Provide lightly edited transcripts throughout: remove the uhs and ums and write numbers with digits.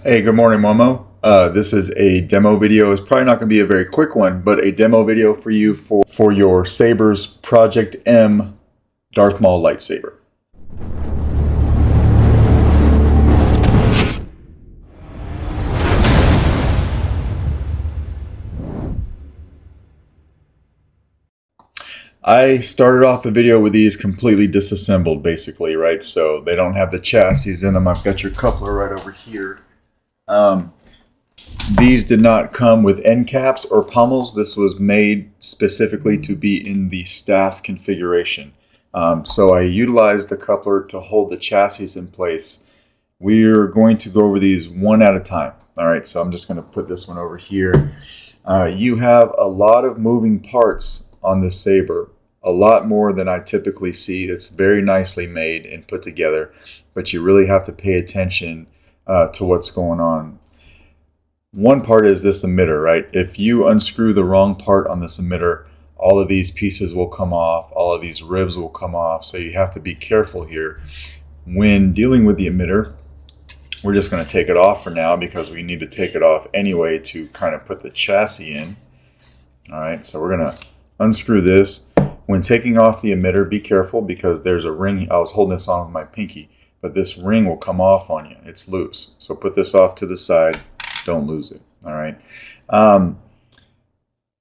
Hey, good morning, Momo. This is a demo video. It's probably not going to be a very quick one, but a demo video for you for your Saberz Project M Darth Maul lightsaber. I started off the video with these completely disassembled, basically, right? So they don't have the chassis in them. I've got your coupler right over here. These did not come with end caps or pommels. This was made specifically to be in the staff configuration. So I utilized the coupler to hold the chassis in place. We're going to go over these one at a time. All right, so I'm just going to put this one over here. You have a lot of moving parts on this saber, a lot more than I typically see. It's very nicely made and put together, but you really have to pay attention to what's going on. One part is this emitter, right? If you unscrew the wrong part on this emitter, all of these pieces will come off, all of these ribs will come off, so you have to be careful here. When dealing with the emitter, we're just going to take it off for now because we need to take it off anyway to kind of put the chassis in. All right, so we're going to unscrew this. When taking off the emitter, be careful because there's a ring. I was holding this on with my pinky, but this ring will come off on you. It's loose. So put this off to the side. Don't lose it. All right.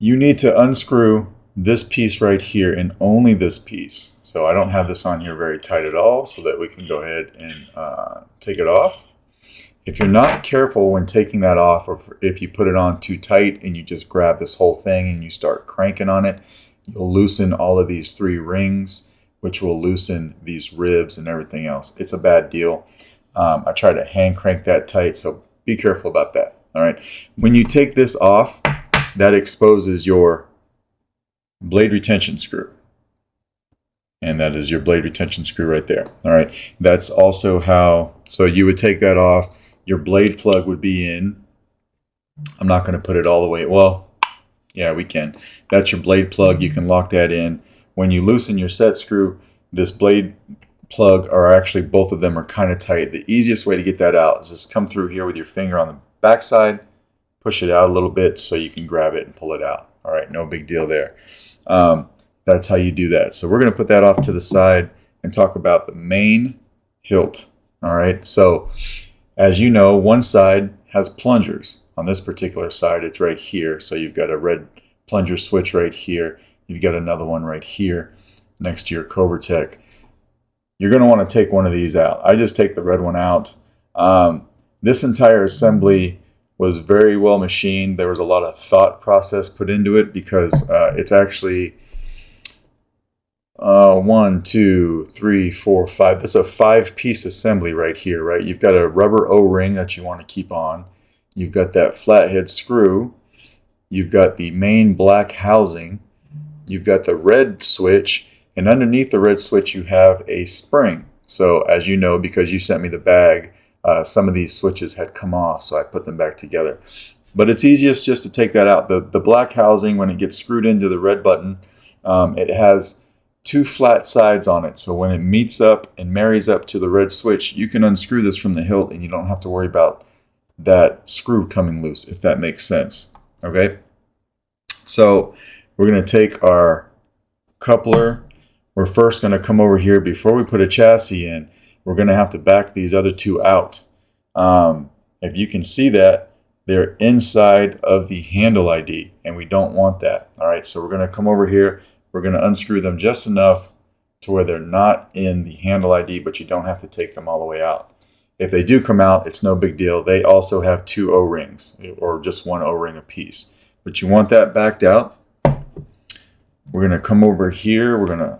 You need to unscrew this piece right here and only this piece. So I don't have this on here very tight at all so that we can go ahead and take it off. If you're not careful when taking that off, or if you put it on too tight and you just grab this whole thing and you start cranking on it, you'll loosen all of these three rings, which will loosen these ribs and everything else. It's a bad deal. I try to hand crank that tight, so be careful about that. All right. When you take this off, that exposes your blade retention screw. And that is your blade retention screw right there. All right. That's also how, so you would take that off. Your blade plug would be in. I'm not going to put it all the way. Well, yeah, we can. That's your blade plug. You can lock that in. When you loosen your set screw, this blade plug, or actually both of them are kind of tight. The easiest way to get that out is just come through here with your finger on the backside, push it out a little bit so you can grab it and pull it out. All right, no big deal there. That's how you do that. So we're going to put that off to the side and talk about the main hilt. All right, so as you know, one side has plungers. On this particular side, it's right here. So you've got a red plunger switch right here. You've got another one right here next to your Covertech. You're going to want to take one of these out. I just take the red one out. This entire assembly was very well machined. There was a lot of thought process put into it because it's actually 1, 2, 3, 4, 5. That's a 5-piece assembly right here, right? You've got a rubber O-ring that you want to keep on. You've got that flathead screw. You've got the main black housing. You've got the red switch. And underneath the red switch, you have a spring. So as you know, because you sent me the bag, some of these switches had come off, so I put them back together. But it's easiest just to take that out. The black housing, when it gets screwed into the red button, it has 2 flat sides on it. So when it meets up and marries up to the red switch, you can unscrew this from the hilt and you don't have to worry about that screw coming loose, if that makes sense. Okay? So we're going to take our coupler. We're first going to come over here before we put a chassis in. We're going to have to back these other 2 out. If you can see that, they're inside of the handle ID, and we don't want that. All right, so we're going to come over here. We're going to unscrew them just enough to where they're not in the handle ID, but you don't have to take them all the way out. If they do come out, it's no big deal. They also have 2 O-rings, or just 1 O-ring apiece. But you want that backed out. We're going to come over here. We're going to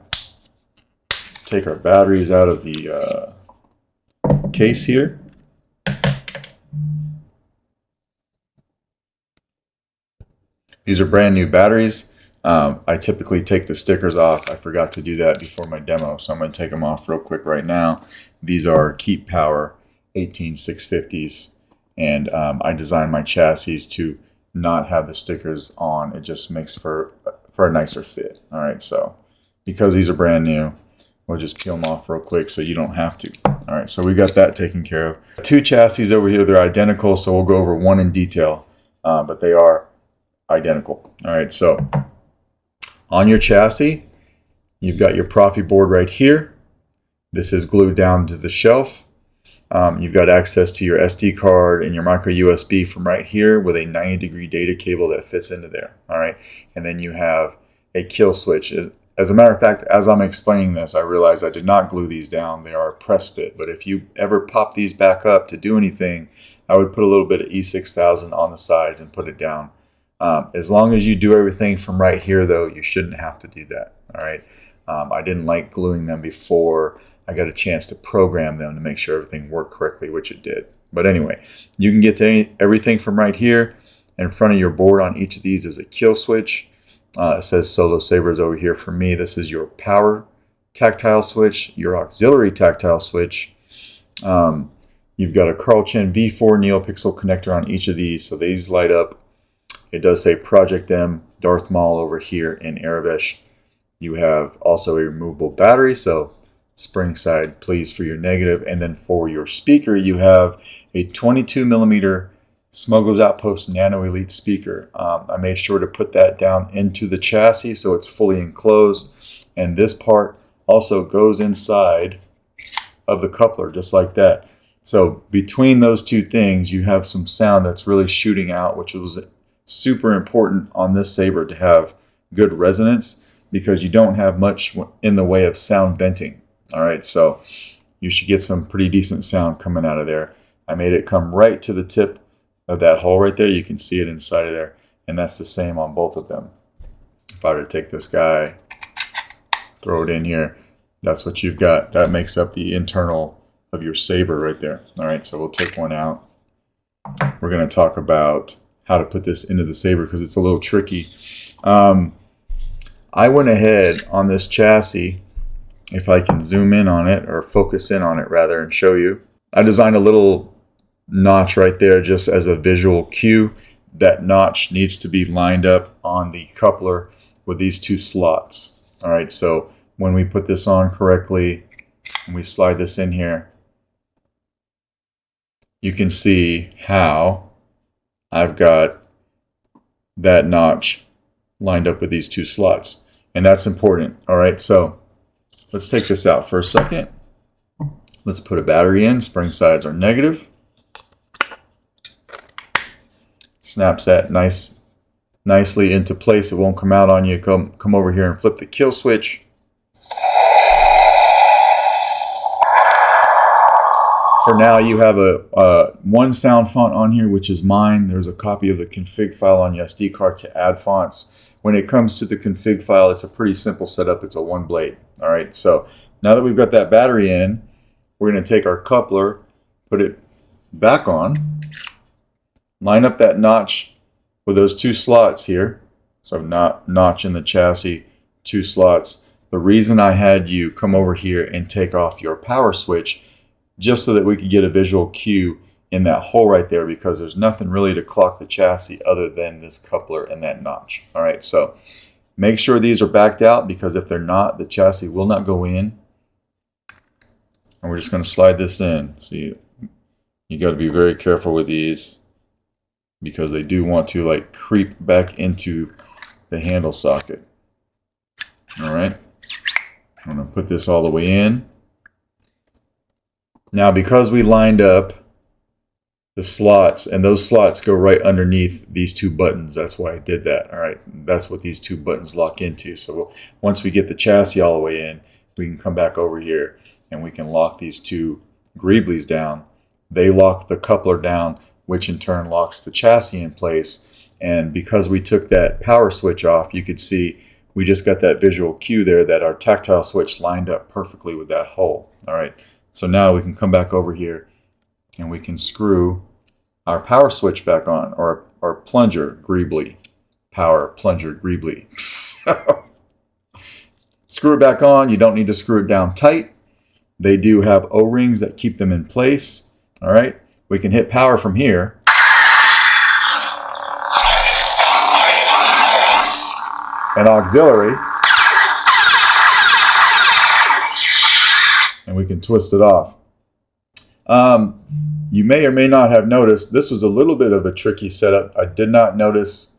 take our batteries out of the case here. These are brand new batteries. I typically take the stickers off. I forgot to do that before my demo, so I'm going to take them off real quick right now. These are Keep Power 18650s, and I designed my chassis to not have the stickers on. It just makes for a nicer fit. All right, so because these are brand new, we'll just peel them off real quick so you don't have to. All right, so we got that taken care of. Two chassis over here, they're identical, so we'll go over one in detail, but they are identical. All right, so on your chassis, you've got your Proffies board right here. This is glued down to the shelf. You've got access to your SD card and your micro USB from right here with a 90-degree data cable that fits into there. All right, and then you have a kill switch. As a matter of fact, as I'm explaining this, I realize I did not glue these down. They are a press fit, but if you ever pop these back up to do anything, I would put a little bit of E6000 on the sides and put it down. As long as you do everything from right here, though, you shouldn't have to do that. All right. I didn't like gluing them before I got a chance to program them to make sure everything worked correctly, which it did. But anyway, you can get to everything from right here. In front of your board on each of these is a kill switch. It says Solo Sabers over here for me. This is your power tactile switch, your auxiliary tactile switch. You've got a Carl Chen V4 Neopixel connector on each of these, so these light up. It does say Project M Darth Maul over here in Arabish. You have also a removable battery, so spring side, please, for your negative. And then for your speaker, you have a 22 millimeter Smuggler's Outpost Nano Elite speaker. I made sure to put that down into the chassis so it's fully enclosed. And this part also goes inside of the coupler, just like that. So between those two things, you have some sound that's really shooting out, which was super important on this Saber to have good resonance, because you don't have much in the way of sound venting. All right, so you should get some pretty decent sound coming out of there. I made it come right to the tip of that hole right there. You can see it inside of there, and that's the same on both of them. If I were to take this guy, throw it in here, that's what you've got. That makes up the internal of your Saber right there. All right, so we'll take one out. We're going to talk about how to put this into the Saber because it's a little tricky. I went ahead on this chassis, if I can zoom in on it, or focus in on it rather, and show you. I designed a little notch right there just as a visual cue. That notch needs to be lined up on the coupler with these two slots. All right, so when we put this on correctly and we slide this in here, you can see how I've got that notch lined up with these two slots, and that's important. All right, so let's take this out for a second. Let's put a battery in. Spring sides are negative. Snaps that nicely into place. It won't come out on you. Come over here and flip the kill switch. For now, you have a one sound font on here, which is mine. There's a copy of the config file on your SD card to add fonts. When it comes to the config file, it's a pretty simple setup. It's a one blade. All right, so now that we've got that battery in, we're going to take our coupler, put it back on, line up that notch with those two slots here. So notch in the chassis, two slots. The reason I had you come over here and take off your power switch, just so that we could get a visual cue in that hole right there, because there's nothing really to clock the chassis other than this coupler and that notch. All right, so make sure these are backed out, because if they're not, the chassis will not go in. And we're just going to slide this in. See, you got to be very careful with these, because they do want to like creep back into the handle socket. All right, I'm going to put this all the way in. Now, because we lined up the slots, and those slots go right underneath these two buttons, that's why I did that. All right, that's what these two buttons lock into. So once we get the chassis all the way in, we can come back over here and we can lock these two greeblies down. They lock the coupler down, which in turn locks the chassis in place. And because we took that power switch off, you could see we just got that visual cue there that our tactile switch lined up perfectly with that hole. All right, so now we can come back over here and we can screw our power switch back on, or our plunger greebly, power plunger greebly. Screw it back on. You don't need to screw it down tight. They do have O-rings that keep them in place. All right, we can hit power from here. And auxiliary. And we can twist it off. You may or may not have noticed this was a little bit of a tricky setup. I did not notice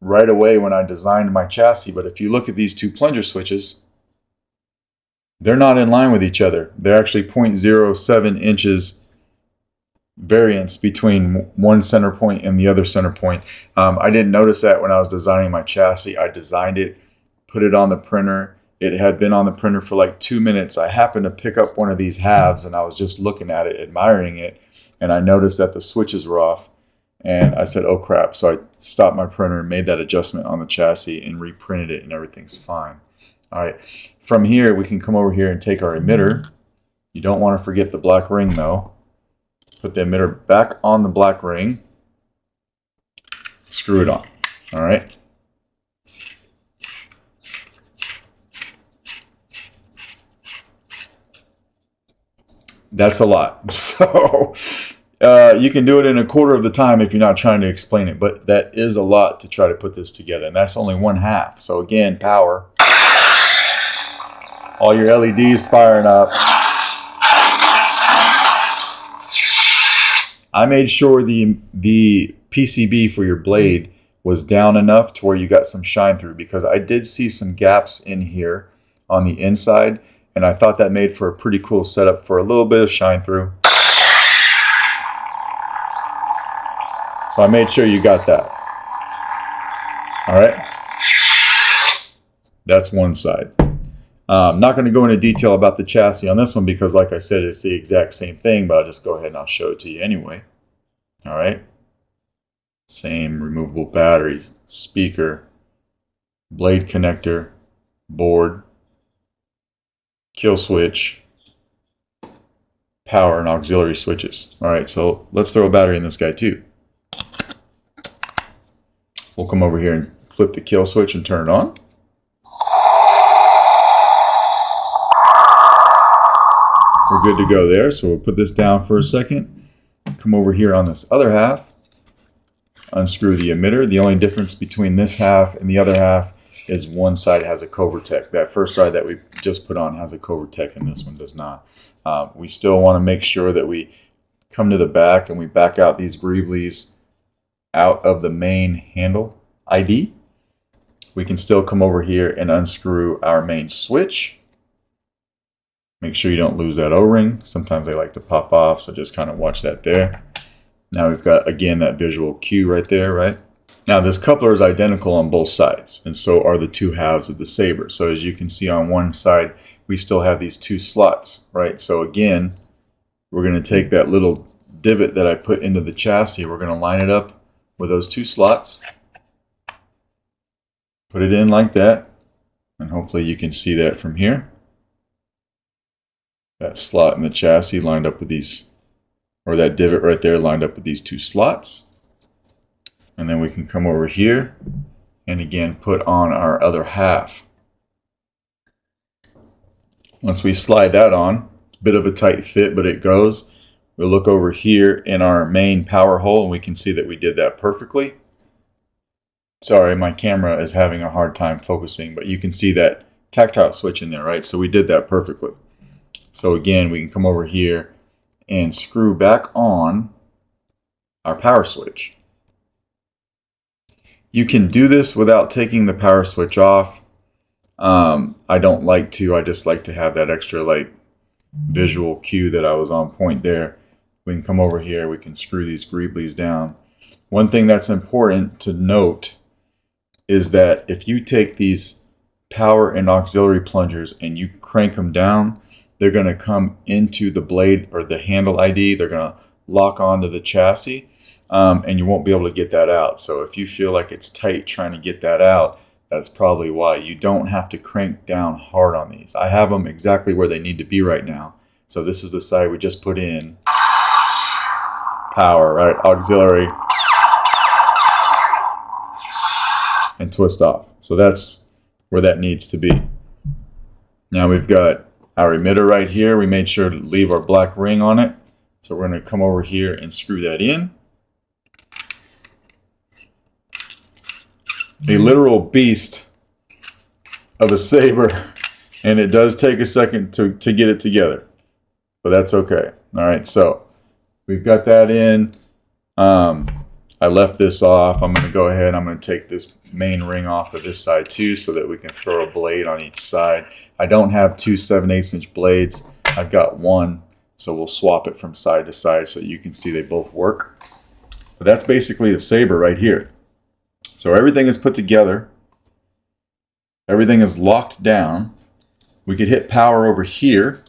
right away when I designed my chassis, but if you look at these two plunger switches, they're not in line with each other. They're actually 0.07 inches variance between one center point and the other center point. I didn't notice that when I was designing my chassis. I designed it, put it on the printer. It had been on the printer for like 2 minutes. I happened to pick up one of these halves and I was just looking at it, admiring it, and I noticed that the switches were off. And I said, oh crap. So I stopped my printer and made that adjustment on the chassis and reprinted it, and everything's fine. All right. From here, we can come over here and take our emitter. You don't want to forget the black ring though. Put the emitter back on the black ring. Screw it on. All right. That's a lot. So you can do it in a quarter of the time if you're not trying to explain it, but that is a lot to try to put this together, and that's only 1/2. So again, power. All your LEDs firing up. I made sure the PCB for your blade was down enough to where you got some shine through, because I did see some gaps in here on the inside, and I thought that made for a pretty cool setup for a little bit of shine through. So I made sure you got that. All right. That's one side. I'm not going to go into detail about the chassis on this one because, like I said, it's the exact same thing, but I'll just go ahead and I'll show it to you anyway. All right. Same removable batteries, speaker, blade connector, board, kill switch, power, and auxiliary switches. All right, so let's throw a battery in this guy too. We'll come over here and flip the kill switch and turn it on. We're good to go there, so we'll put this down for a second. Come over here on this other half, unscrew the emitter. The only difference between this half and the other half is one side has a Covertech. That first side that we just put on has a Covertech and this one does not. We still want to make sure that we come to the back and we back out these greeblies out of the main handle ID. We can still come over here and unscrew our main switch. Make sure you don't lose that O-ring. Sometimes they like to pop off, so just kind of watch that there. Now we've got, again, that visual cue right there, right? Now this coupler is identical on both sides, and so are the two halves of the Saber. So as you can see on one side, we still have these two slots, right? So again, we're going to take that little divot that I put into the chassis, we're going to line it up with those two slots. Put it in like that, and hopefully you can see that from here. That slot in the chassis lined up with these, or that divot right there lined up with these two slots. And then we can come over here and again put on our other half. Once we slide that on, it's a bit of a tight fit, but it goes. We'll look over here in our main power hole and we can see that we did that perfectly. Sorry, my camera is having a hard time focusing, but you can see that tactile switch in there, right? So we did that perfectly. So again, we can come over here and screw back on our power switch. You can do this without taking the power switch off. I don't like to. I just like to have that extra like visual cue that I was on point there. We can come over here. We can screw these greeblies down. One thing that's important to note is that if you take these power and auxiliary plungers and you crank them down, they're going to come into the blade or the handle ID. They're going to lock onto the chassis. And you won't be able to get that out. So if you feel like it's tight trying to get that out, that's probably why. You don't have to crank down hard on these. I have them exactly where they need to be right now. So this is the side we just put in. Power, right? Auxiliary. And twist off. So that's where that needs to be. Now we've got our emitter right here. We made sure to leave our black ring on it. So we're going to come over here and screw that in. A literal beast of a Saber, and it does take a second to get it together, but that's okay. All right, so we've got that in. I left this off. I'm going to go ahead. I'm going to take this main ring off of this side too, so that we can throw a blade on each side. I don't have two 7/8 inch blades. I've got one, so we'll swap it from side to side so you can see they both work. But that's basically the saber right here. So everything is put together. Everything is locked down. We could hit power over here.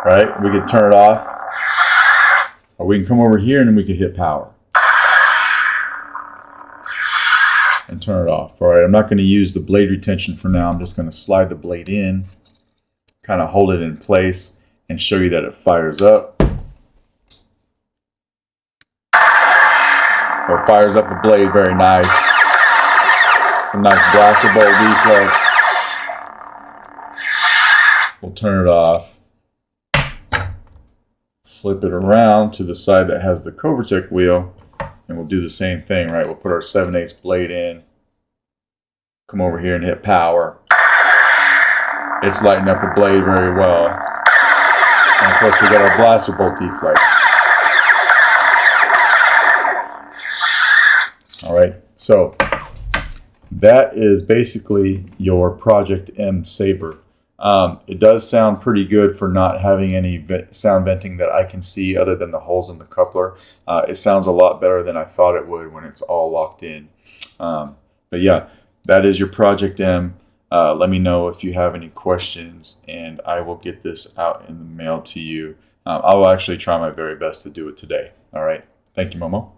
Right? We could turn it off. Or we can come over here and then we can hit power. And turn it off. Alright, I'm not going to use the blade retention for now. I'm just going to slide the blade in. Kind of hold it in place and show you that it fires up. So it fires up the blade, very nice. Some nice blaster bolt reflex. We'll turn it off. Flip it around to the side that has the Covertech wheel, and we'll do the same thing, right? We'll put our 7/8 blade in, come over here and hit power. It's lighting up the blade very well. And of course we got our blaster bolt deflex. Alright, so that is basically your Project M Saber. It does sound pretty good for not having any sound venting that I can see other than the holes in the coupler. It sounds a lot better than I thought it would when it's all locked in. But yeah, that is your Project M. Let me know if you have any questions, and I will get this out in the mail to you. I will actually try my very best to do it today. All right. Thank you, Momo.